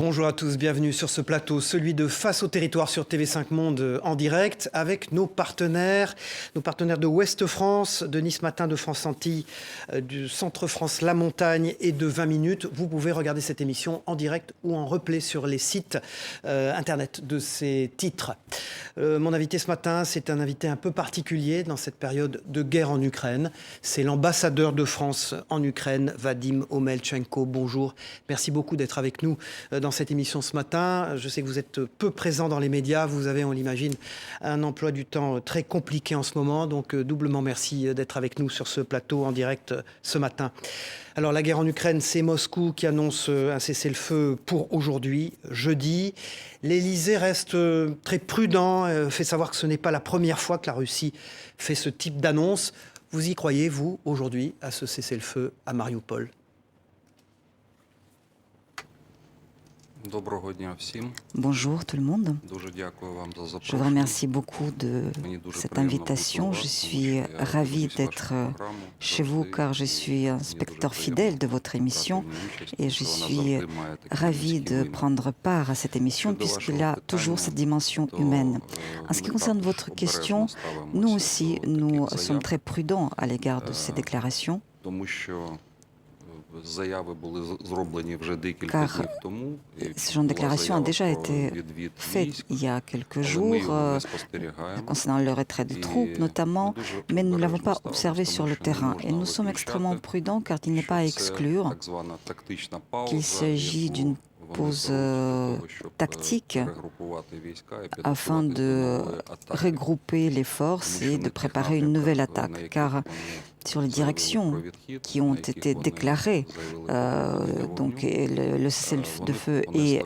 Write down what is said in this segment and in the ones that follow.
Bonjour à tous, bienvenue sur ce plateau, celui de Face au territoire sur TV5 Monde en direct avec nos partenaires de Ouest France, de Nice Matin, de France Antilles, du Centre France La Montagne et de 20 minutes. Vous pouvez regarder cette émission en direct ou en replay sur les sites internet de ces titres. Mon invité ce matin, c'est un invité un peu particulier dans cette période de guerre en Ukraine. C'est l'ambassadeur de France en Ukraine, Vadim Omelchenko. Bonjour, merci beaucoup d'être avec nous dans cette émission ce matin. Je sais que vous êtes peu présent dans les médias. Vous avez, on l'imagine, un emploi du temps très compliqué en ce moment. Donc, doublement merci d'être avec nous sur ce plateau en direct ce matin. Alors, la guerre en Ukraine, c'est Moscou qui annonce un cessez-le-feu pour aujourd'hui, jeudi. L'Élysée reste très prudent, fait savoir que ce n'est pas la première fois que la Russie fait ce type d'annonce. Vous y croyez, vous, aujourd'hui, à ce cessez-le-feu à Mariupol ? Bonjour tout le monde. Je vous remercie beaucoup de cette invitation. Je suis ravi d'être chez vous car je suis un spectateur fidèle de votre émission et je suis ravi de prendre part à cette émission puisqu'il a toujours cette dimension humaine. En ce qui concerne votre question, nous aussi, nous sommes très prudents à l'égard de ces déclarations. Car ce genre de déclaration a déjà été fait il y a quelques jours concernant le retrait des troupes notamment, mais nous ne l'avons pas observé sur le terrain. Et nous sommes extrêmement prudents car il n'est pas à exclure qu'il s'agit d'une pause tactique afin de regrouper les forces et de préparer une nouvelle attaque. Car sur les directions qui ont été déclarées, donc le cessez-le-feu et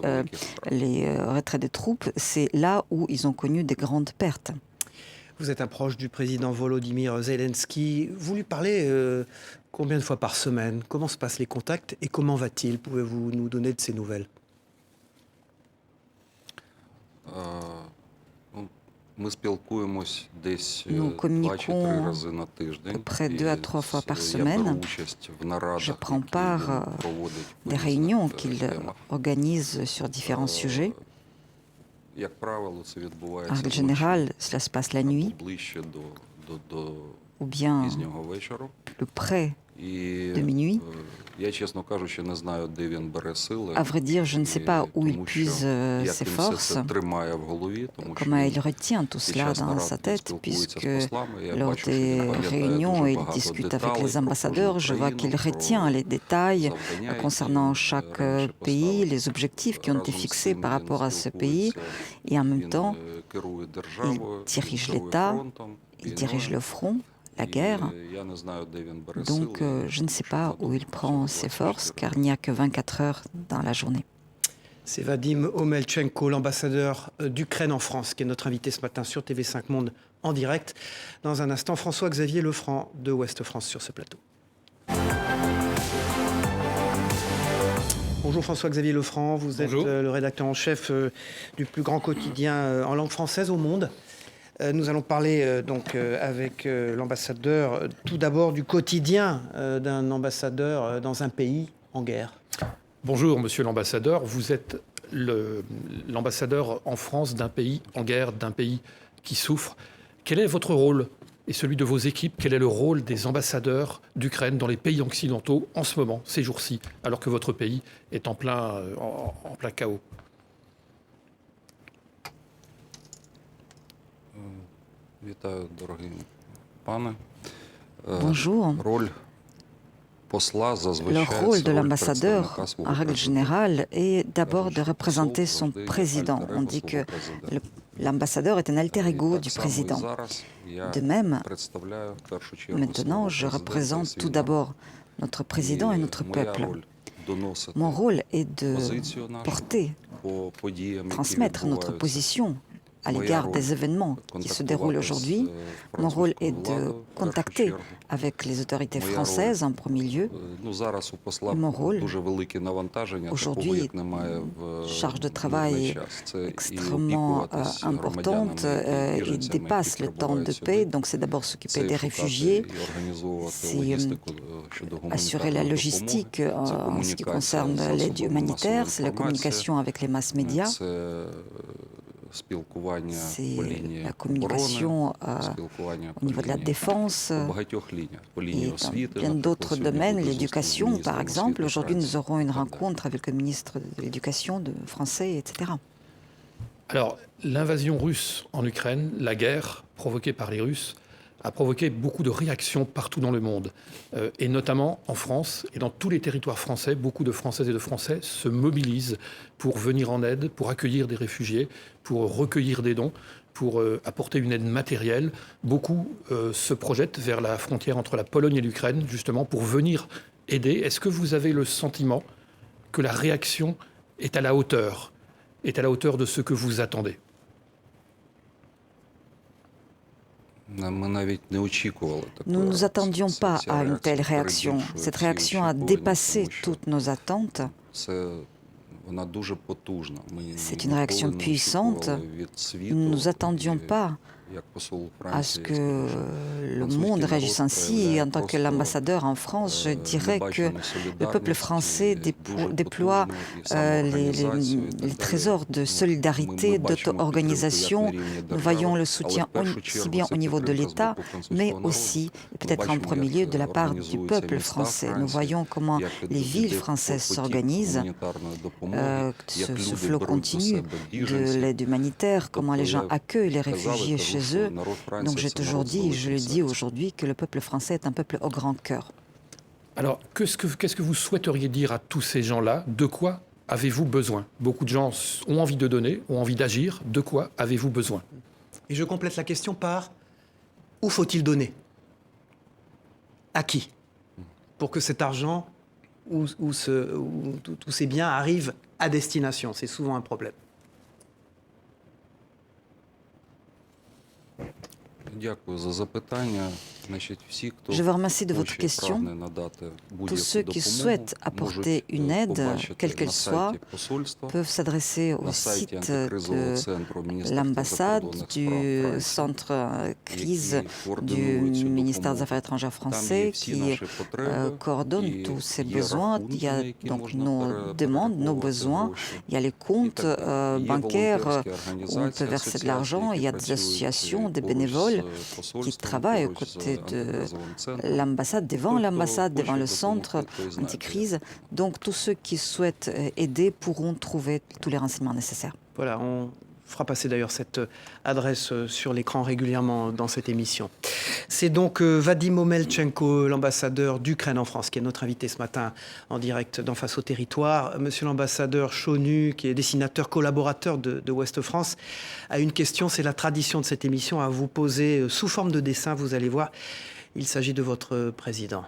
les retraits des troupes, c'est là où ils ont connu des grandes pertes. Vous êtes un proche du président Volodymyr Zelensky. Vous lui parlez combien de fois par semaine? Comment se passent les contacts et comment va-t-il? Pouvez-vous nous donner de ses nouvelles? Nous communiquons à peu près 2 à 3 fois par semaine. Je prends part à des réunions qu'il organise sur différents sujets. En règle générale, cela se passe la nuit ou bien plus près de minuit. À vrai dire, je ne sais pas où il puise ses forces, comment il retient tout cela dans sa tête, puisque lors des réunions, il discute avec les ambassadeurs. Je vois qu'il retient les détails concernant chaque pays, les objectifs qui ont été fixés par rapport à ce pays, et en même temps, il dirige l'État, il dirige le front, la guerre. Donc, je ne sais pas où il prend ses forces, car il n'y a que 24 heures dans la journée. C'est Vadim Omelchenko, l'ambassadeur d'Ukraine en France, qui est notre invité ce matin sur TV5 Monde en direct. Dans un instant, François-Xavier Lefranc de Ouest France sur ce plateau. Bonjour François-Xavier Lefranc, vous êtes le rédacteur en chef du plus grand quotidien en langue française au monde. Nous allons parler donc avec l'ambassadeur tout d'abord du quotidien d'un ambassadeur dans un pays en guerre. Bonjour monsieur l'ambassadeur, vous êtes l'ambassadeur en France d'un pays en guerre, d'un pays qui souffre. Quel est votre rôle et celui de vos équipes? Quel est le rôle des ambassadeurs d'Ukraine dans les pays occidentaux en ce moment, ces jours-ci, alors que votre pays est en plein chaos? Bonjour. Le rôle de l'ambassadeur, en règle générale, est d'abord de représenter son président. On dit que l'ambassadeur est un alter ego du président. De même, maintenant, je représente tout d'abord notre président et notre peuple. Mon rôle est de porter, transmettre notre position à l'égard des événements qui se déroulent aujourd'hui. Mon rôle est de contacter avec les autorités françaises en premier lieu. Mon rôle aujourd'hui, charge de travail extrêmement importante et dépasse le temps de paix. Donc c'est d'abord s'occuper des réfugiés, c'est assurer la logistique en ce qui concerne l'aide humanitaire, c'est la communication avec les masses médias, c'est la communication au niveau de la défense et dans plein d'autres domaines, l'éducation par exemple. Aujourd'hui, nous aurons une rencontre avec le ministre de l'Éducation français, etc. Alors, l'invasion russe en Ukraine, la guerre provoquée par les Russes, a provoqué beaucoup de réactions partout dans le monde, et notamment en France et dans tous les territoires français. Beaucoup de Françaises et de Français se mobilisent pour venir en aide, pour accueillir des réfugiés, pour recueillir des dons, pour apporter une aide matérielle. Beaucoup se projettent vers la frontière entre la Pologne et l'Ukraine, justement, pour venir aider. Est-ce que vous avez le sentiment que la réaction est à la hauteur de ce que vous attendez ? Nous ne nous attendions pas à une telle réaction. Cette réaction a dépassé toutes nos attentes. C'est une réaction puissante. Nous ne nous attendions pas à ce que le monde réagisse ainsi. Et en tant que l'ambassadeur en France, je dirais que le peuple français déploie les trésors de solidarité, d'auto-organisation. Nous voyons le soutien aussi bien au niveau de l'État, mais aussi, peut-être en premier lieu, de la part du peuple français. Nous voyons comment les villes françaises s'organisent, ce flot continu de l'aide humanitaire, comment les gens accueillent les réfugiés chez eux. Donc j'ai toujours dit, et je le dis aujourd'hui, que le peuple français est un peuple au grand cœur. Alors, qu'est-ce que vous souhaiteriez dire à tous ces gens-là? De quoi avez-vous besoin? Beaucoup de gens ont envie de donner, ont envie d'agir. De quoi avez-vous besoin? Et je complète la question par où faut-il donner? À qui? Pour que cet argent ou tous ces biens arrivent à destination. C'est souvent un problème. Je vous remercie de votre question. Tous ceux qui souhaitent apporter une aide, quelle qu'elle soit, peuvent s'adresser au site de l'ambassade, du centre crise du ministère des Affaires étrangères français qui coordonne tous ces besoins. Il y a donc nos demandes, nos besoins. Il y a les comptes bancaires où on peut verser de l'argent. Il y a des associations, des bénévoles qui travaillent aux côtés de l'ambassade, devant le centre anticrise. Donc tous ceux qui souhaitent aider pourront trouver tous les renseignements nécessaires. Voilà, on fera passer d'ailleurs cette adresse sur l'écran régulièrement dans cette émission. C'est donc Vadim Omelchenko, l'ambassadeur d'Ukraine en France, qui est notre invité ce matin en direct dans Face au territoire. Monsieur l'ambassadeur Chonu, qui est dessinateur collaborateur de Ouest France, a une question, c'est la tradition de cette émission, à vous poser sous forme de dessin. Vous allez voir, il s'agit de votre président.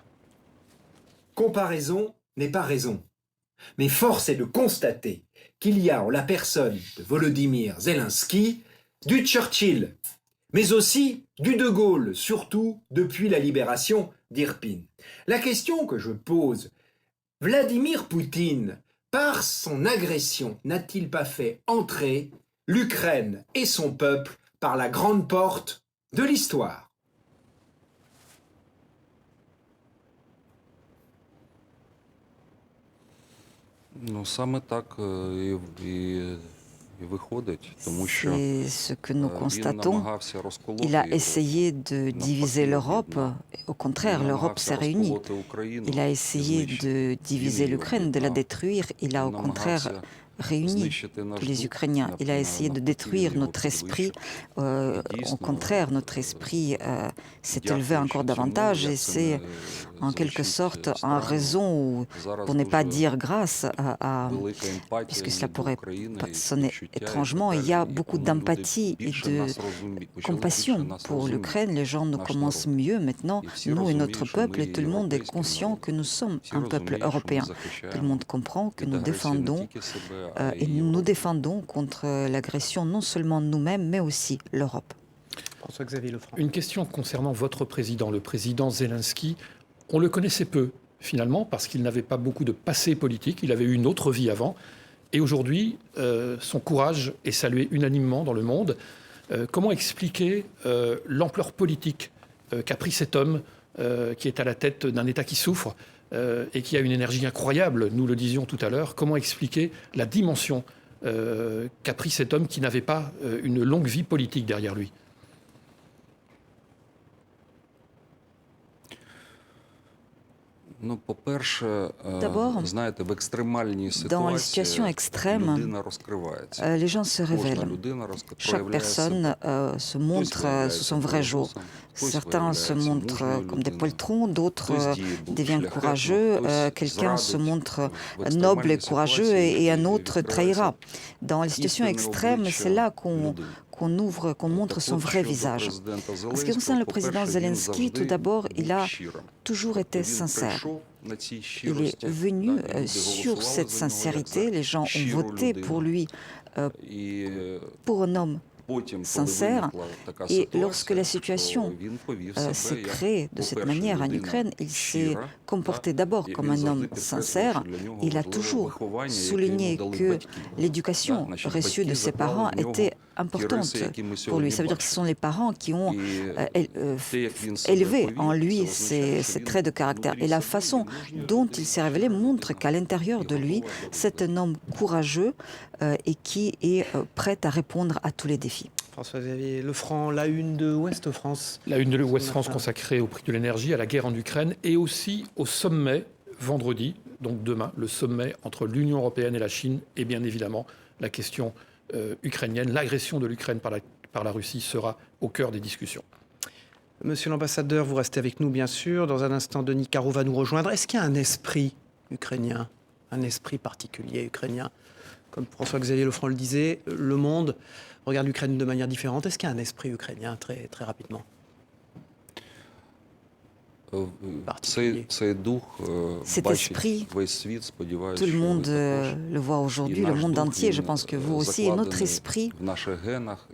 Comparaison n'est pas raison. Mais force est de constater qu'il y a en la personne de Volodymyr Zelensky du Churchill, mais aussi du De Gaulle, surtout depuis la libération d'Irpin. La question que je pose, Vladimir Poutine, par son agression, n'a-t-il pas fait entrer l'Ukraine et son peuple par la grande porte de l'histoire ? C'est ce que nous constatons. Il a essayé de diviser l'Europe. Au contraire, l'Europe s'est réunie. Il a essayé de diviser l'Ukraine, de la détruire. Il a au contraire réuni tous les Ukrainiens. Il a essayé de détruire notre esprit. Au contraire, notre esprit s'est élevé encore davantage et c'est en quelque sorte en raison, pour ne pas dire grâce, puisque cela pourrait sonner étrangement, il y a beaucoup d'empathie et de compassion pour l'Ukraine. Les gens nous commencent mieux maintenant, nous et notre peuple, et tout le monde est conscient que nous sommes un peuple européen. Tout le monde comprend que nous défendons et nous nous défendons contre l'agression non seulement nous-mêmes, mais aussi l'Europe. François-Xavier Lefranc. Une question concernant votre président, le président Zelensky. On le connaissait peu, finalement, parce qu'il n'avait pas beaucoup de passé politique. Il avait eu une autre vie avant. Et aujourd'hui, son courage est salué unanimement dans le monde. Comment expliquer l'ampleur politique qu'a pris cet homme qui est à la tête d'un État qui souffre et qui a une énergie incroyable, nous le disions tout à l'heure? Comment expliquer la dimension qu'a pris cet homme qui n'avait pas une longue vie politique derrière lui? D'abord, dans les situations extrêmes, les gens se révèlent. Chaque personne se montre sous son vrai jour. Certains se montrent comme des poltrons, d'autres deviennent courageux. Quelqu'un se montre noble et courageux et un autre trahira. Dans les situations extrêmes, c'est là qu'on montre son vrai visage. En ce qui concerne le président Zelensky, tout d'abord, il a toujours été sincère. Il est venu sur cette sincérité. Les gens ont voté pour lui, pour un homme sincère. Et lorsque la situation s'est créée de cette manière en Ukraine, il s'est comporté d'abord comme un homme sincère. Il a toujours souligné que l'éducation reçue de ses parents était importante pour lui. Ça veut dire que ce sont les parents qui ont élevé en lui ces traits de caractère. Et la façon dont il s'est révélé montre qu'à l'intérieur de lui, c'est un homme courageux et qui est prêt à répondre à tous les défis. François-Xavier Lefranc, la une de Ouest France. La une de Ouest France consacrée au prix de l'énergie, à la guerre en Ukraine et aussi au sommet vendredi, donc demain, le sommet entre l'Union européenne et la Chine et bien évidemment la question ukrainienne. L'agression de l'Ukraine par la Russie sera au cœur des discussions. Monsieur l'ambassadeur, vous restez avec nous bien sûr. Dans un instant, Denis Caro va nous rejoindre. Est-ce qu'il y a un esprit ukrainien, un esprit particulier ukrainien? Comme François-Xavier Lefranc le disait, le monde regarde l'Ukraine de manière différente. Est-ce qu'il y a un esprit ukrainien très, très rapidement? Cet esprit, tout le monde le voit aujourd'hui, le monde entier, je pense que vous aussi, et notre esprit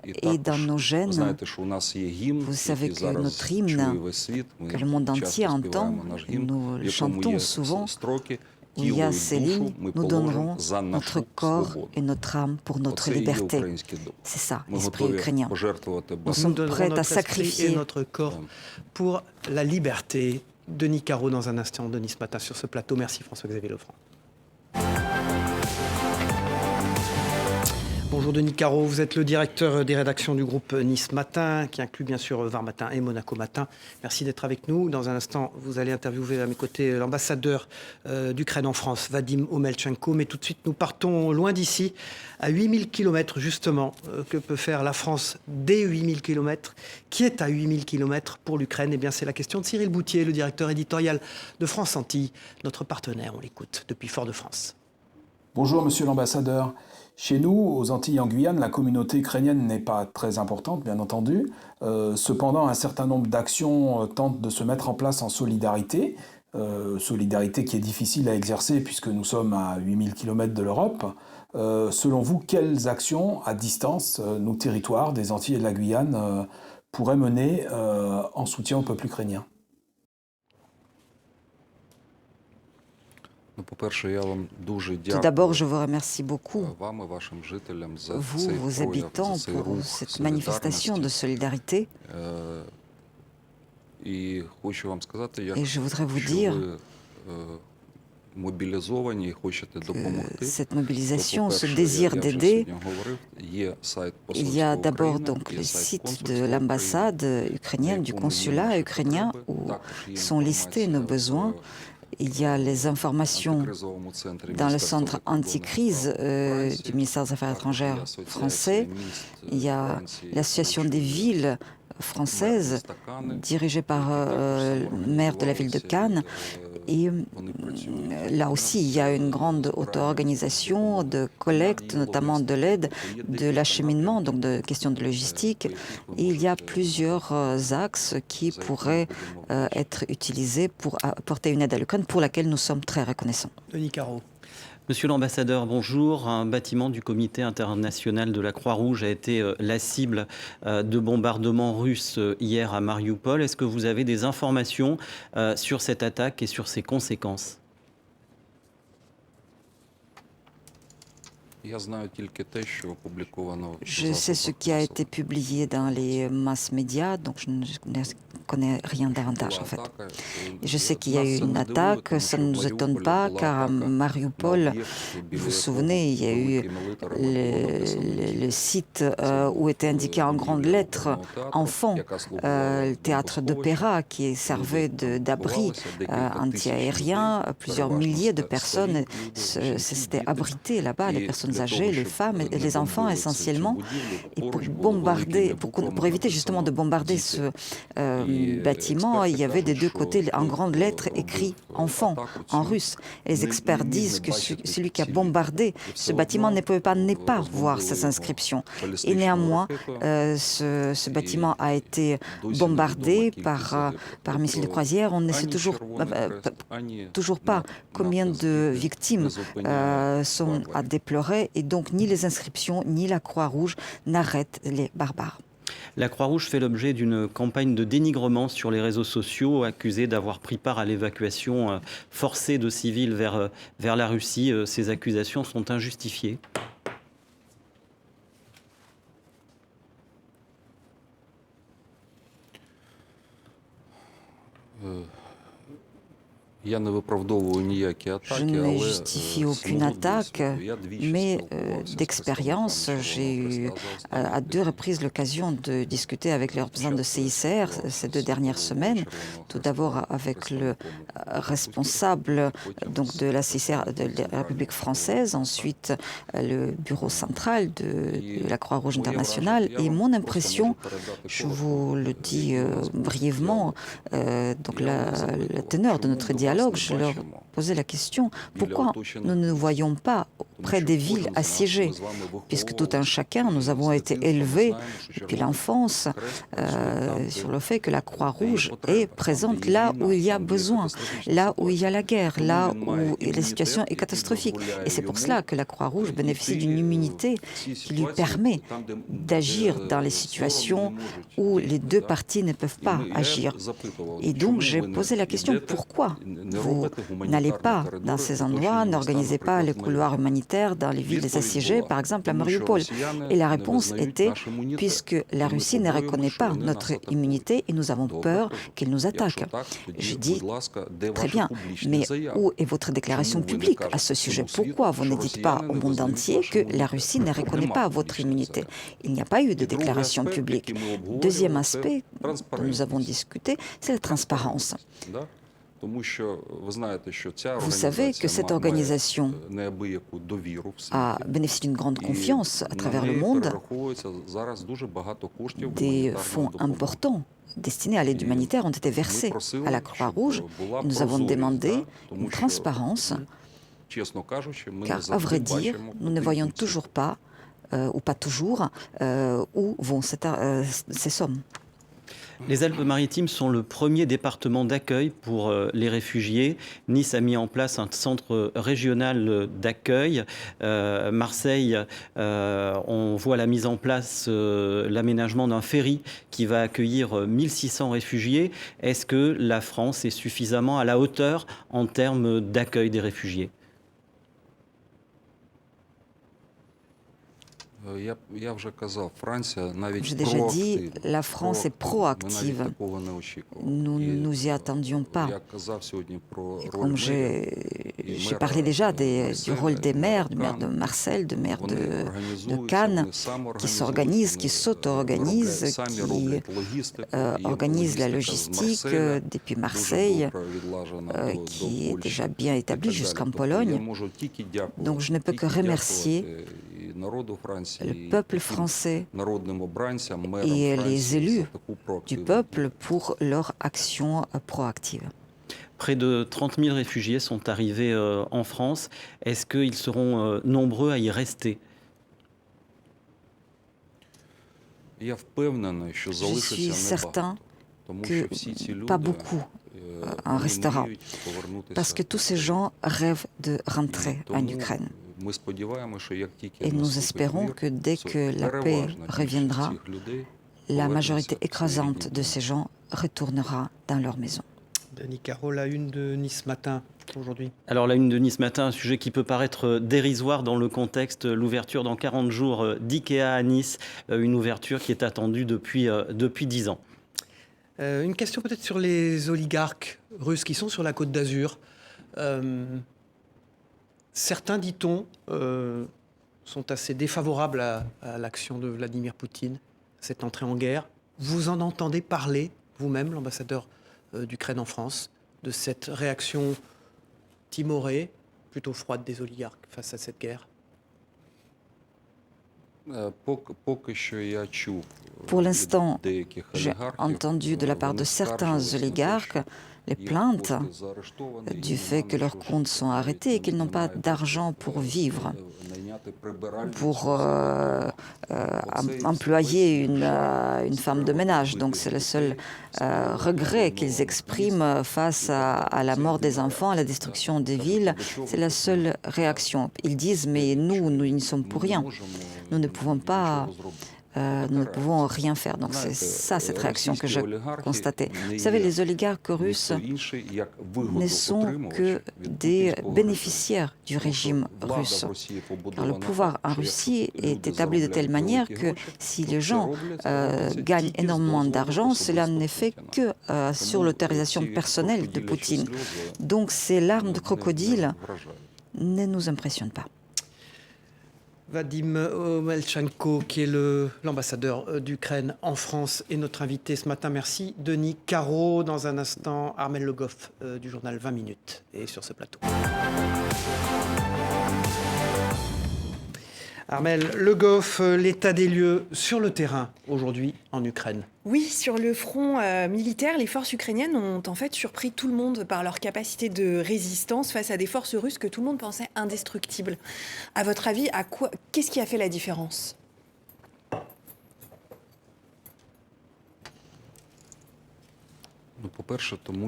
est dans nos gènes. Vous savez que notre hymne, que le monde entier entend, nous le chantons souvent, où il y a ces lignes, nous donnerons notre corps et notre âme pour notre liberté. C'est ça, l'esprit ukrainien. Nous sommes prêts à sacrifier notre corps pour la liberté. Denis Caro dans un instant, Denis ce matin sur ce plateau. Merci François-Xavier Lefranc. Bonjour Denis Caro, vous êtes le directeur des rédactions du groupe Nice Matin, qui inclut bien sûr Var Matin et Monaco Matin. Merci d'être avec nous. Dans un instant, vous allez interviewer à mes côtés l'ambassadeur d'Ukraine en France, Vadim Omelchenko. Mais tout de suite, nous partons loin d'ici, à 8000 km justement. Que peut faire la France dès 8000 km? Qui est à 8000 km pour l'Ukraine? Eh bien, c'est la question de Cyril Boutier, le directeur éditorial de France Antilles, notre partenaire. On l'écoute depuis Fort-de-France. Bonjour monsieur l'ambassadeur. Chez nous, aux Antilles en Guyane, la communauté ukrainienne n'est pas très importante, bien entendu. Cependant, un certain nombre d'actions tentent de se mettre en place en solidarité. Solidarité qui est difficile à exercer puisque nous sommes à 8000 km de l'Europe. Selon vous, quelles actions à distance nos territoires des Antilles et de la Guyane pourraient mener en soutien au peuple ukrainien ? Tout d'abord, je vous remercie beaucoup, vous, vos habitants, pour cette manifestation de solidarité. Et je voudrais vous dire que cette mobilisation, ce désir d'aider, il y a d'abord donc le site de l'ambassade ukrainienne, du consulat ukrainien, où sont listés nos besoins. Il y a les informations dans le centre anti-crise du ministère des Affaires étrangères français. Il y a l'association des villes françaises dirigée par le maire de la ville de Cannes. Et là aussi, il y a une grande auto-organisation de collecte, notamment de l'aide, de l'acheminement, donc de questions de logistique. Et il y a plusieurs axes qui pourraient être utilisés pour apporter une aide à l'Ukraine, pour laquelle nous sommes très reconnaissants. Denis Caro, Monsieur l'ambassadeur, bonjour. Un bâtiment du Comité international de la Croix-Rouge a été la cible de bombardements russes hier à Mariupol. Est-ce que vous avez des informations sur cette attaque et sur ses conséquences ? Je sais ce qui a été publié dans les masses médias, donc je ne connais rien davantage en fait. Je sais qu'il y a eu une attaque, ça ne nous étonne pas, car à Mariupol, vous vous souvenez, il y a eu le site où était indiqué en grandes lettres « Enfants », le théâtre d'opéra qui servait d'abri anti-aérien. Plusieurs milliers de personnes s'étaient abritées là-bas, les personnes âgées, les femmes et les enfants essentiellement. Et pour éviter justement de bombarder ce bâtiment, il y avait des deux côtés en grandes lettres écrit « enfants » en russe. Et les experts disent que celui qui a bombardé ce bâtiment ne pouvait pas ne pas voir ces inscriptions. Et néanmoins, ce bâtiment a été bombardé par missiles de croisière. On ne sait toujours pas combien de victimes sont à déplorer. Et donc, ni les inscriptions, ni la Croix-Rouge n'arrêtent les barbares. La Croix-Rouge fait l'objet d'une campagne de dénigrement sur les réseaux sociaux, accusée d'avoir pris part à l'évacuation forcée de civils vers la Russie. Ces accusations sont injustifiées. Je ne justifie aucune attaque, mais d'expérience, j'ai eu à 2 reprises l'occasion de discuter avec les représentants de CICR ces 2 dernières semaines. Tout d'abord avec le responsable donc, de la CICR de la République française, ensuite le bureau central de la Croix-Rouge internationale. Et mon impression, je vous le dis brièvement, donc la teneur de notre dialogue, je leur posais la question, pourquoi nous ne nous voyons pas près des villes assiégées, puisque tout un chacun, nous avons été élevés depuis l'enfance sur le fait que la Croix-Rouge est présente là où il y a besoin, là où il y a la guerre, là où la situation est catastrophique. Et c'est pour cela que la Croix-Rouge bénéficie d'une immunité qui lui permet d'agir dans les situations où les 2 parties ne peuvent pas agir. Et donc j'ai posé la question, pourquoi vous n'allez pas dans ces endroits, n'organisez pas les couloirs humanitaires dans les villes assiégées, par exemple à Mariupol. Et la réponse était, puisque la Russie ne reconnaît pas notre immunité et nous avons peur qu'elle nous attaque. J'ai dit, très bien, mais où est votre déclaration publique à ce sujet? Pourquoi vous ne dites pas au monde entier que la Russie ne reconnaît pas votre immunité? Il n'y a pas eu de déclaration publique. Deuxième aspect dont nous avons discuté, c'est la transparence. Vous savez que cette organisation bénéficie d'une grande confiance à travers le monde. Des fonds importants destinés à l'aide humanitaire ont été versés à la Croix-Rouge. Nous avons demandé une transparence, car à vrai dire, nous ne voyons toujours pas, ou pas toujours, où vont ces sommes. Les Alpes-Maritimes sont le premier département d'accueil pour les réfugiés. Nice a mis en place un centre régional d'accueil. Marseille, on voit la mise en place, l'aménagement d'un ferry qui va accueillir 1600 réfugiés. Est-ce que la France est suffisamment à la hauteur en termes d'accueil des réfugiés ? J'ai déjà dit, la France est proactive. Nous ne nous y attendions pas. Et comme j'ai parlé déjà du rôle des maires, du maire de Marseille, du maire de Cannes, qui s'organisent, qui s'auto-organisent, qui organisent la logistique depuis Marseille, qui est déjà bien établie jusqu'en Pologne. Donc je ne peux que remercier le peuple français et les élus du peuple pour leur action proactive. Près de 30 000 réfugiés sont arrivés en France. Est-ce qu'ils seront nombreux à y rester ? Je suis certain que pas beaucoup un restaurant, parce que tous ces gens rêvent de rentrer en Ukraine. Et nous espérons que dès que la paix reviendra, la majorité écrasante de ces gens retournera dans leur maison. Denis Caro, la une de Nice Matin aujourd'hui. Alors la une de Nice Matin, un sujet qui peut paraître dérisoire dans le contexte, l'ouverture dans 40 jours d'IKEA à Nice, une ouverture qui est attendue depuis 10 ans. Une question peut-être sur les oligarques russes qui sont sur la Côte d'Azur. Certains, dit-on, sont assez défavorables à l'action de Vladimir Poutine, cette entrée en guerre. Vous en entendez parler, vous-même, l'ambassadeur d'Ukraine en France, de cette réaction timorée, plutôt froide des oligarques face à cette guerre? Pour l'instant, j'ai entendu de la part de certains oligarques les plaintes du fait que leurs comptes sont arrêtés et qu'ils n'ont pas d'argent pour vivre, pour employer une femme de ménage. Donc c'est le seul regret qu'ils expriment face à la mort des enfants, à la destruction des villes. C'est la seule réaction. Ils disent, mais nous n'y sommes pour rien. Nous ne pouvons pas... nous ne pouvons rien faire. Donc c'est ça, cette réaction que j'ai constatée. Vous savez, les oligarques russes ne sont que des bénéficiaires du régime russe. Alors, le pouvoir en Russie est établi de telle manière que si les gens gagnent énormément d'argent, cela n'est fait que sur l'autorisation personnelle de Poutine. Donc ces larmes de crocodile ne nous impressionnent pas. Vadim Omelchenko, qui est l'ambassadeur d'Ukraine en France, est notre invité ce matin. Merci. Denis Caro, dans un instant, Armel Le Goff du journal 20 minutes est sur ce plateau. Armel Le Goff, l'état des lieux sur le terrain aujourd'hui en Ukraine. Oui, sur le front militaire, les forces ukrainiennes ont en fait surpris tout le monde par leur capacité de résistance face à des forces russes que tout le monde pensait indestructibles. À votre avis, qu'est-ce qui a fait la différence ?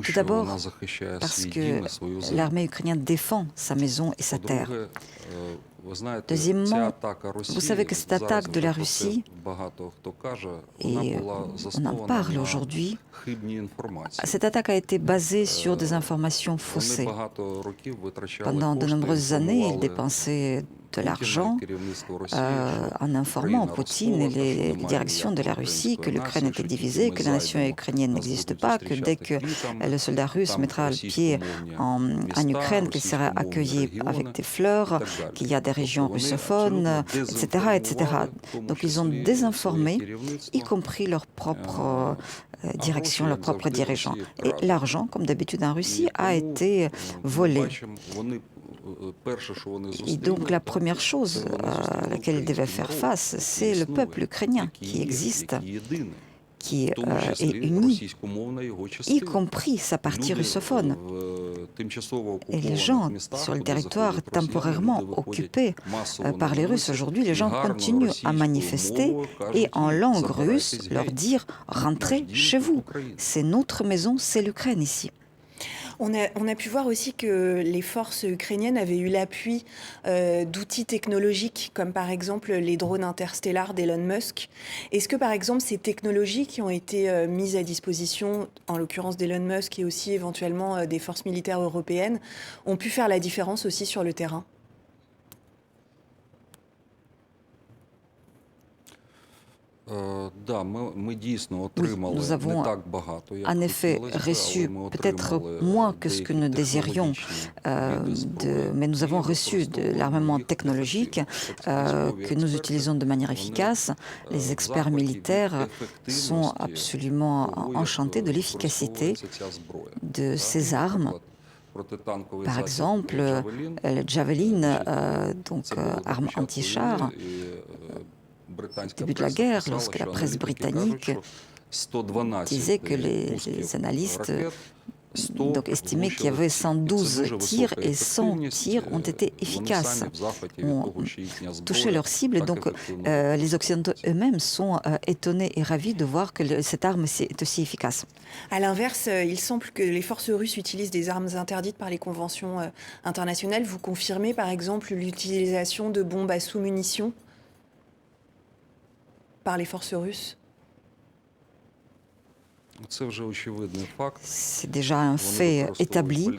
Tout d'abord, parce que l'armée ukrainienne défend sa maison et sa terre. Deuxièmement, vous savez que cette attaque de la Russie, et on en parle aujourd'hui, cette attaque a été basée sur des informations faussées. Pendant de nombreuses années, ils dépensaient de l'argent en informant Poutine et les directions de la Russie que l'Ukraine était divisée, que la nation ukrainienne n'existe pas, que dès que le soldat russe mettra le pied en Ukraine, qu'il sera accueilli avec des fleurs, qu'il y a des régions russophones, etc., etc. Donc ils ont désinformé, y compris leur propre direction, leurs propres dirigeants. Et l'argent, comme d'habitude en Russie, a été volé. Et donc la première chose à laquelle ils devaient faire face, c'est le peuple ukrainien qui existe, qui est uni, y compris sa partie russophone. Et les gens sur le territoire temporairement occupé par les Russes aujourd'hui, les gens continuent à manifester et en langue russe leur dire « rentrez chez vous, c'est notre maison, c'est l'Ukraine ici ». On a pu voir aussi que les forces ukrainiennes avaient eu l'appui d'outils technologiques, comme par exemple les drones interstellaires d'Elon Musk. Est-ce que par exemple ces technologies qui ont été mises à disposition, en l'occurrence d'Elon Musk et aussi éventuellement des forces militaires européennes, ont pu faire la différence aussi sur le terrain ? Nous avons en effet reçu peut-être moins que ce que nous désirions, mais nous avons reçu de l'armement technologique que nous utilisons de manière efficace. Les experts militaires sont absolument enchantés de l'efficacité de ces armes. Par exemple, le Javelin, donc arme anti-char. Au début de la guerre, lorsque la presse britannique disait que les analystes donc estimé qu'il y avait 112 tirs et 100 tirs ont été efficaces, ont touché leur cible. Donc les Occidentaux eux-mêmes sont étonnés et ravis de voir que cette arme est aussi efficace. À l'inverse, il semble que les forces russes utilisent des armes interdites par les conventions internationales. Vous confirmez par exemple l'utilisation de bombes à sous-munitions par les forces russes? C'est déjà un fait établi.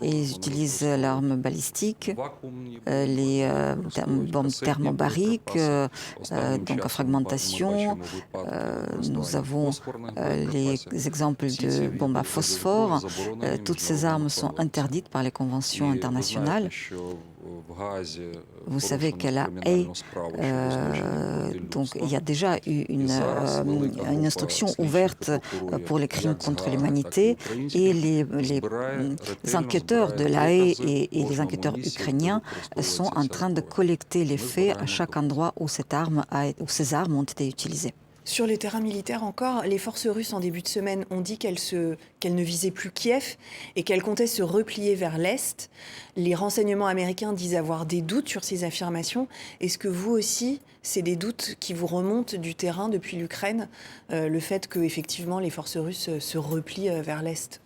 Ils utilisent l'arme balistique, les bombes thermobariques, donc à fragmentation. Nous avons les exemples de bombes à phosphore. Toutes ces armes sont interdites par les conventions internationales. Vous savez qu'à La Haye, donc il y a déjà eu une instruction ouverte pour les crimes contre l'humanité et les enquêteurs de La Haye et les enquêteurs ukrainiens sont en train de collecter les faits à chaque endroit où ces armes ont été utilisées. Sur les terrains militaires encore, les forces russes en début de semaine ont dit qu'elles ne visaient plus Kiev et qu'elles comptaient se replier vers l'Est. Les renseignements américains disent avoir des doutes sur ces affirmations. Est-ce que vous aussi, c'est des doutes qui vous remontent du terrain depuis l'Ukraine, le fait que effectivement les forces russes se replient vers l'Est?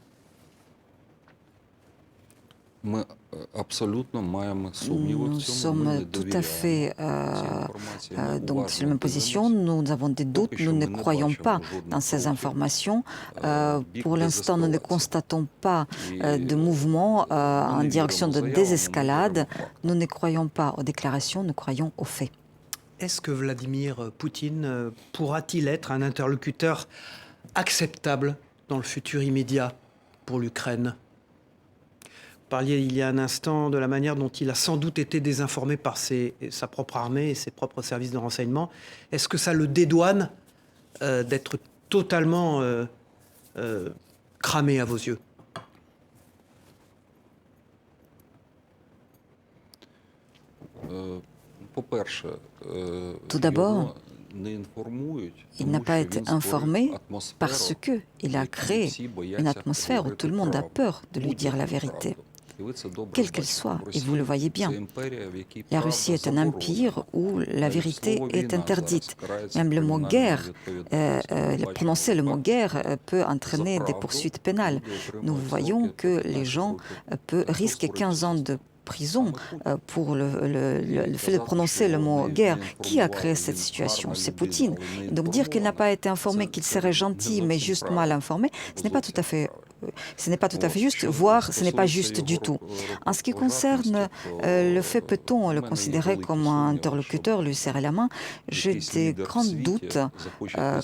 Nous sommes tout à fait donc sur la même position. Nous avons des doutes, nous ne croyons pas dans ces informations. Pour l'instant, nous ne constatons pas de mouvement en direction de désescalade. Nous ne croyons pas aux déclarations, nous croyons aux faits. Est-ce que Vladimir Poutine pourra-t-il être un interlocuteur acceptable dans le futur immédiat pour l'Ukraine ? Vous parliez il y a un instant de la manière dont il a sans doute été désinformé par sa propre armée et ses propres services de renseignement. Est-ce que ça le dédouane d'être totalement cramé à vos yeux? Tout d'abord, il n'a pas été informé parce qu'il a créé une atmosphère où tout le monde a peur de lui dire la vérité, quelle qu'elle soit, et vous le voyez bien. La Russie est un empire où la vérité est interdite. Même le mot guerre, prononcer le mot guerre peut entraîner des poursuites pénales. Nous voyons que les gens risquent 15 ans de prison pour le fait de prononcer le mot guerre. Qui a créé cette situation? C'est Poutine. Donc dire qu'il n'a pas été informé, qu'il serait gentil mais juste mal informé, ce n'est pas tout à fait juste, voire ce n'est pas juste du tout. En ce qui concerne le fait, peut-on le considérer comme un interlocuteur, lui serrer la main? J'ai des grands doutes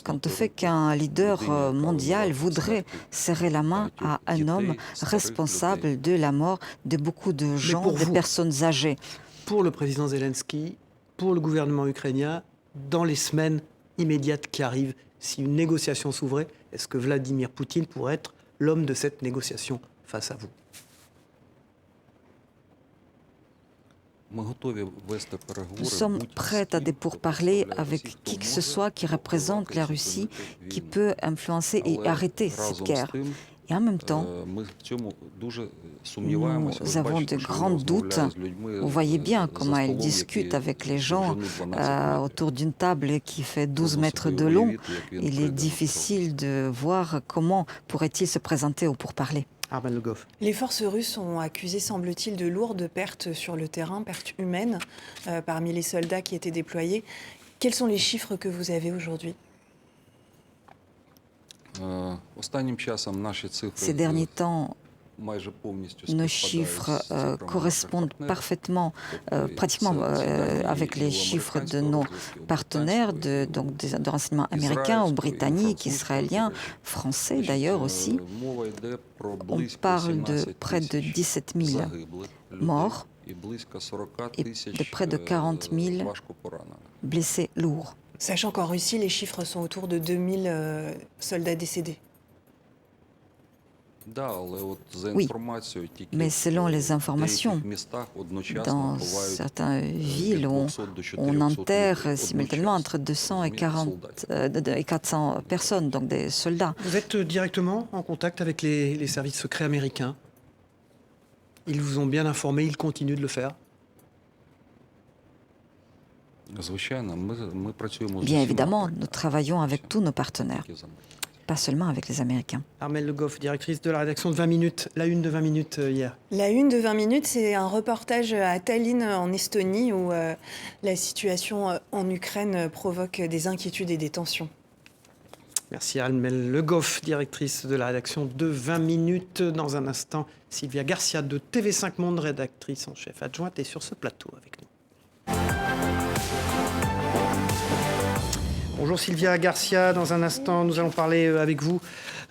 quant au fait qu'un leader mondial voudrait serrer la main à un homme responsable de la mort de beaucoup de gens, de personnes âgées. Pour le président Zelensky, pour le gouvernement ukrainien, dans les semaines immédiates qui arrivent, si une négociation s'ouvrait, est-ce que Vladimir Poutine pourrait être l'homme de cette négociation face à vous? Nous sommes prêts à des pourparlers avec qui que ce soit qui représente la Russie, qui peut influencer et arrêter cette guerre. Et en même temps, nous avons de grands doutes. Vous voyez bien comment il discute avec les gens autour d'une table qui fait 12 mètres de long. Il est difficile de voir comment pourrait-il se présenter au pourparlers. Arman Le Goff. Les forces russes ont accusé, semble-t-il, de lourdes pertes sur le terrain, pertes humaines, parmi les soldats qui étaient déployés. Quels sont les chiffres que vous avez aujourd'hui ? Ces derniers temps, nos chiffres correspondent parfaitement, pratiquement avec les chiffres de nos partenaires, de renseignements américains ou britanniques, israéliens, français d'ailleurs aussi. On parle de près de 17 000 morts et de près de 40 000 blessés lourds. Sachant qu'en Russie, les chiffres sont autour de 2000 soldats décédés. Oui, mais selon les informations, dans certaines villes, on enterre simultanément entre 200 et 400 personnes, donc des soldats. Vous êtes directement en contact avec les services secrets américains? Ils vous ont bien informé, ils continuent de le faire? Bien évidemment, nous travaillons avec tous nos partenaires, pas seulement avec les Américains. Armelle Le Goff, directrice de la rédaction de 20 minutes, la une de 20 minutes hier. La une de 20 minutes, c'est un reportage à Tallinn en Estonie où la situation en Ukraine provoque des inquiétudes et des tensions. Merci Armelle Le Goff, directrice de la rédaction de 20 minutes. Dans un instant, Sylvia Garcia de TV5 Monde, rédactrice en chef adjointe, est sur ce plateau avec nous. Bonjour Sylvia Garcia, dans un instant nous allons parler avec vous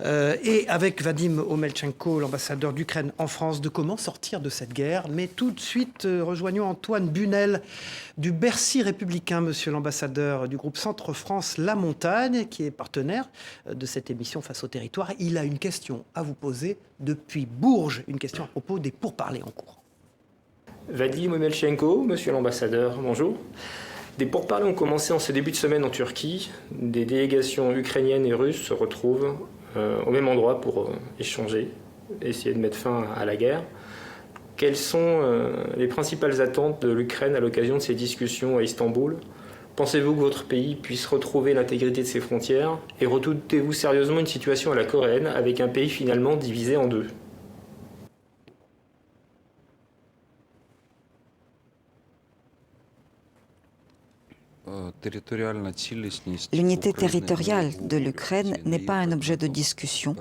et avec Vadim Omelchenko, l'ambassadeur d'Ukraine en France, de comment sortir de cette guerre. Mais tout de suite, rejoignons Antoine Bunel du Bercy républicain, monsieur l'ambassadeur du groupe Centre France La Montagne, qui est partenaire de cette émission Face au territoire. Il a une question à vous poser depuis Bourges, une question à propos des pourparlers en cours. Vadim Omelchenko, monsieur l'ambassadeur, bonjour. Des pourparlers ont commencé en ce début de semaine en Turquie. Des délégations ukrainiennes et russes se retrouvent au même endroit pour échanger, essayer de mettre fin à la guerre. Quelles sont les principales attentes de l'Ukraine à l'occasion de ces discussions à Istanbul? Pensez-vous que votre pays puisse retrouver l'intégrité de ses frontières? Et redoutez-vous sérieusement une situation à la coréenne avec un pays finalement divisé en deux? L'unité territoriale de l'Ukraine n'est pas un objet de discussion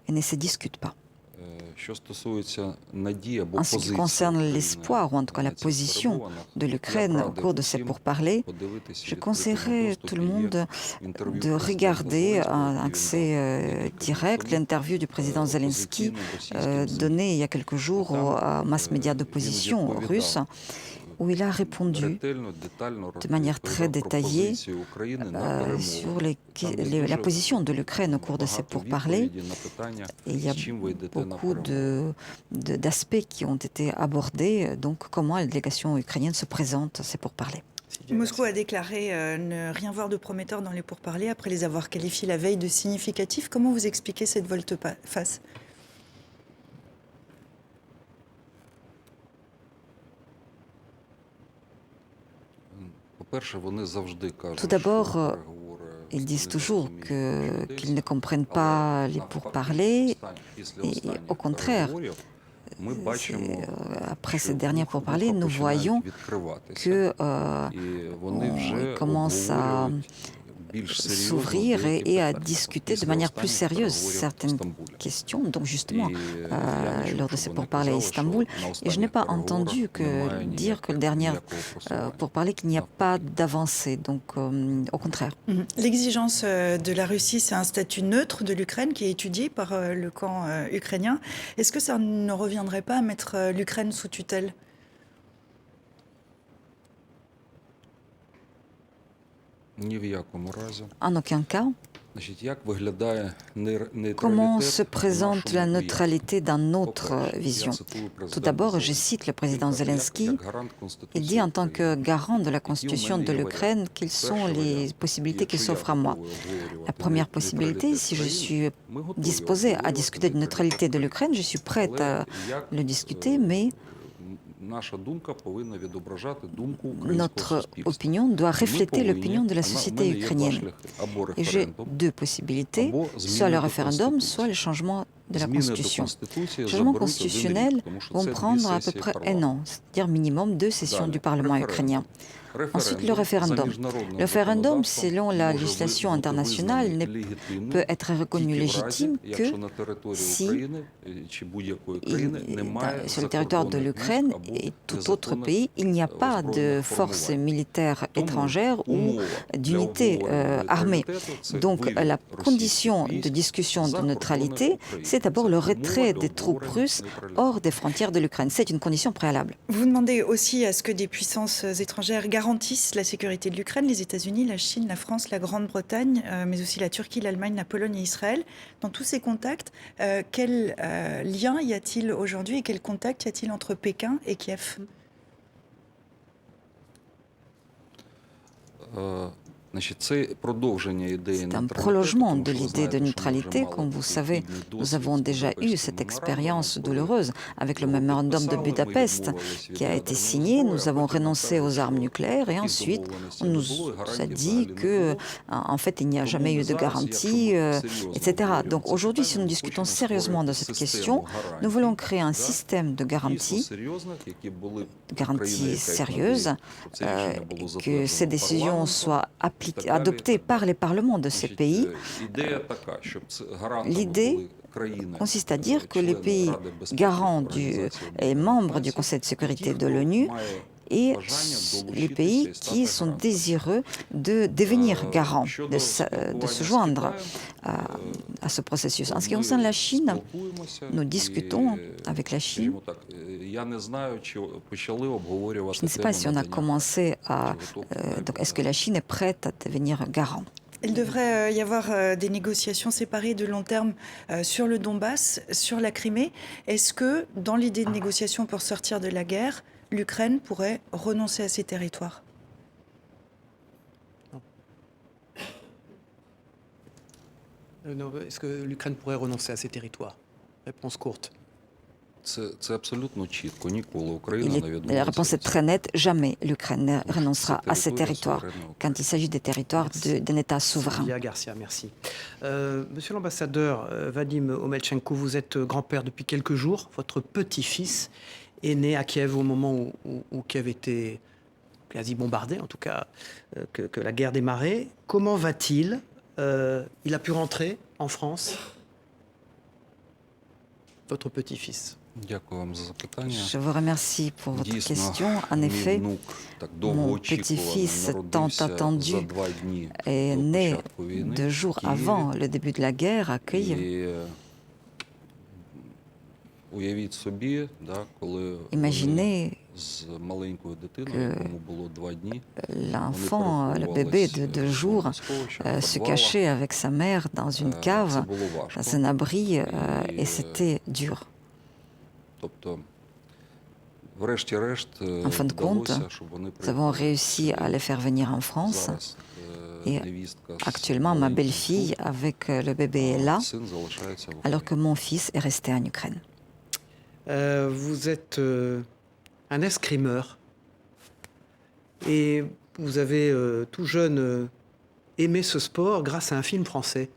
et ne se discute pas. En ce qui concerne l'espoir, ou en tout cas la position de l'Ukraine au cours de ces pourparlers, je conseillerais tout le monde de regarder un accès direct l'interview du président Zelensky donnée il y a quelques jours aux mass médias d'opposition russes, où il a répondu de manière très détaillée sur la position de l'Ukraine au cours de ces pourparlers. Et il y a beaucoup d'aspects qui ont été abordés, donc comment la délégation ukrainienne se présente à ces pourparlers. Moscou a déclaré ne rien voir de prometteur dans les pourparlers après les avoir qualifiés la veille de significatifs. Comment vous expliquez cette volte-face ? Tout d'abord, ils disent toujours qu'ils ne comprennent pas les pourparlers. Et au contraire, après ces derniers pourparlers, nous voyons qu'ils commencent à s'ouvrir et à discuter de manière plus sérieuse certaines questions. Donc justement, lors de ces pourparlers à Istanbul, et je n'ai pas entendu dire que le dernier pourparler qu'il n'y a pas d'avancée. Donc au contraire. L'exigence de la Russie, c'est un statut neutre de l'Ukraine qui est étudié par le camp ukrainien. Est-ce que ça ne reviendrait pas à mettre l'Ukraine sous tutelle ? En aucun cas. Comment se présente la neutralité dans notre vision? Tout d'abord, je cite le président Zelensky. Il dit en tant que garant de la Constitution de l'Ukraine quelles sont les possibilités qui s'offrent à moi. La première possibilité, si je suis disposée à discuter de neutralité de l'Ukraine, je suis prête à le discuter, mais notre opinion doit refléter l'opinion de la société ukrainienne. Et j'ai deux possibilités, soit le référendum, soit le changement de la Constitution. Les changements constitutionnels vont prendre à peu près un an, c'est-à-dire minimum 2 sessions du Parlement ukrainien. Ensuite, le référendum. Le référendum, selon la législation internationale, ne peut être reconnu légitime que si, sur le territoire de l'Ukraine et tout autre pays, il n'y a pas de forces militaires étrangères ou d'unités armées. Donc, la condition de discussion de neutralité, c'est d'abord le retrait des troupes russes hors des frontières de l'Ukraine. C'est une condition préalable. Vous demandez aussi à ce que des puissances étrangères garantissaient garantissent la sécurité de l'Ukraine, les États-Unis, la Chine, la France, la Grande-Bretagne, mais aussi la Turquie, l'Allemagne, la Pologne et Israël. Dans tous ces contacts, quel lien y a-t-il aujourd'hui et quel contact y a-t-il entre Pékin et Kiev ? C'est un prolongement de l'idée de neutralité. Comme vous savez, nous avons déjà eu cette expérience douloureuse avec le mémorandum de Budapest qui a été signé. Nous avons renoncé aux armes nucléaires et ensuite on nous a dit que, en fait, il n'y a jamais eu de garantie, etc. Donc aujourd'hui, si nous discutons sérieusement de cette question, nous voulons créer un système de garantie sérieuse, que ces décisions soient adoptées par les parlements de ces pays. L'idée consiste à dire que les pays garants et membres du Conseil de sécurité de l'ONU et les pays qui sont désireux de devenir garants, de se joindre à ce processus. En ce qui concerne la Chine, nous discutons avec la Chine. Je ne sais pas si on a commencé à... donc, est-ce que la Chine est prête à devenir garant ? Il devrait y avoir des négociations séparées de long terme sur le Donbass, sur la Crimée. Est-ce que, dans l'idée de négociation pour sortir de la guerre, l'Ukraine pourrait renoncer à ses territoires ? Est-ce que l'Ukraine pourrait renoncer à ses territoires ? Réponse courte. La réponse est très nette. Jamais l'Ukraine ne renoncera à ses territoires quand il s'agit des territoires d'un État souverain. Sylvia Garcia, merci. Monsieur l'ambassadeur Vadim Omelchenko, vous êtes grand-père depuis quelques jours. Votre petit-fils est né à Kiev au moment où Kiev était quasi bombardé, en tout cas que la guerre démarrait. Comment va-t-il ? Il a pu rentrer en France ? Votre petit-fils. Je vous remercie pour votre question. En effet, mon petit-fils tant attendu est né 2 jours avant le début de la guerre à Kiev. Imaginez que l'enfant, le bébé de 2 jours, se cachait avec sa mère dans une cave, dans un abri, et c'était dur. En fin de compte, nous avons réussi à les faire venir en France. Et actuellement, ma belle-fille avec le bébé est là, alors que mon fils est resté en Ukraine. Vous êtes un escrimeur et vous avez tout jeune aimé ce sport grâce à un film français,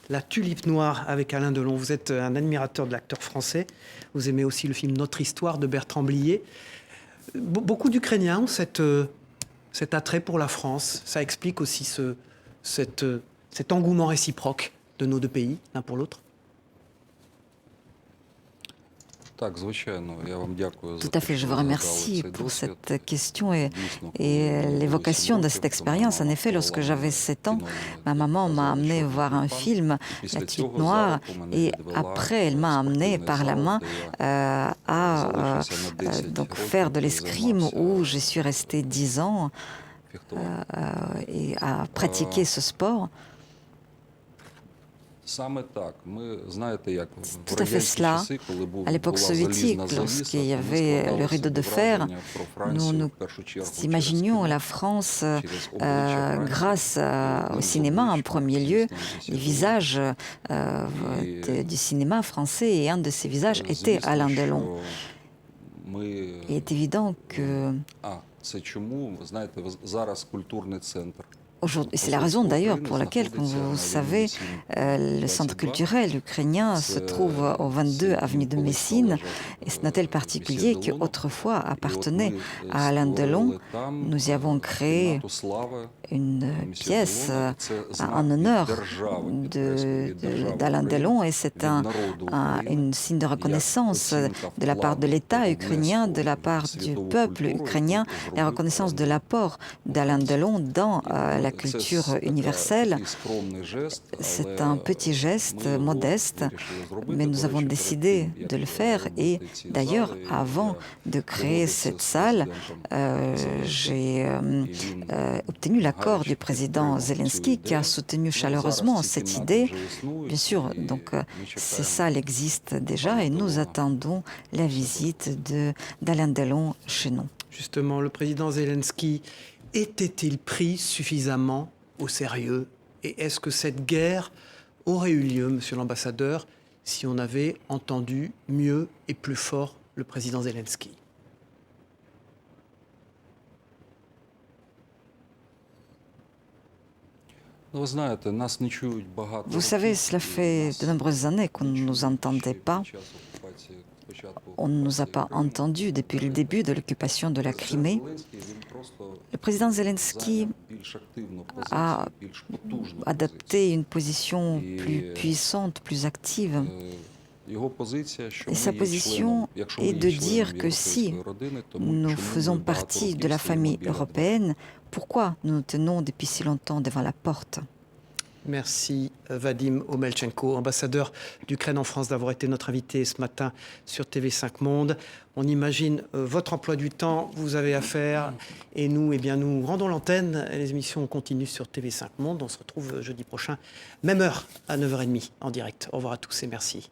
La Tulipe Noire avec Alain Delon. Vous êtes un admirateur de l'acteur français. Vous aimez aussi le film Notre Histoire de Bertrand Blier. Beaucoup d'Ukrainiens ont cet attrait pour la France. Ça explique aussi cet engouement réciproque de nos 2 pays, l'un pour l'autre. Tout à fait, je vous remercie pour cette question et l'évocation de cette expérience. En effet, lorsque j'avais 7 ans, ma maman m'a amené voir un film, La Tulipe Noire, et après, elle m'a amené par la main à donc faire de l'escrime où je suis restée 10 ans et à pratiquer ce sport. Tout à fait cela. À l'époque soviétique, lorsqu'il y avait le rideau de fer, nous imaginions la France grâce au cinéma en premier lieu, les visages du cinéma français, et un de ces visages était Alain Delon. Il est évident que... C'est la raison d'ailleurs pour laquelle, comme vous savez, le centre culturel ukrainien se trouve au 22 avenue de Messine. Et c'est un hôtel particulier qui autrefois appartenait à Alain Delon. Nous y avons créé une pièce en honneur d'Alain Delon et c'est un signe de reconnaissance de la part de l'État ukrainien, de la part du peuple ukrainien, la reconnaissance de l'apport d'Alain Delon dans la culture universelle. C'est un petit geste modeste, mais nous avons décidé de le faire et d'ailleurs, avant de créer cette salle, j'ai obtenu l'accord du président Zelensky qui a soutenu chaleureusement cette idée. Bien sûr, donc ces salles existent déjà et nous attendons la visite d'Alain Delon chez nous. Justement, le président Zelensky était-il pris suffisamment au sérieux? Et est-ce que cette guerre aurait eu lieu, monsieur l'ambassadeur, si on avait entendu mieux et plus fort le président Zelensky? Vous savez, cela fait de nombreuses années qu'on ne nous entendait pas. On ne nous a pas entendus depuis le début de l'occupation de la Crimée. Le président Zelensky a adopté une position plus puissante, plus active. Et sa position est de dire que si nous faisons partie de la famille européenne, pourquoi nous nous tenons depuis si longtemps devant la porte? Merci Vadim Omelchenko, ambassadeur d'Ukraine en France, d'avoir été notre invité ce matin sur TV5 Monde. On imagine votre emploi du temps, vous avez affaire, et nous, eh bien, nous rendons l'antenne. Les émissions continuent sur TV5 Monde. On se retrouve jeudi prochain, même heure, à 9h30 en direct. Au revoir à tous et merci.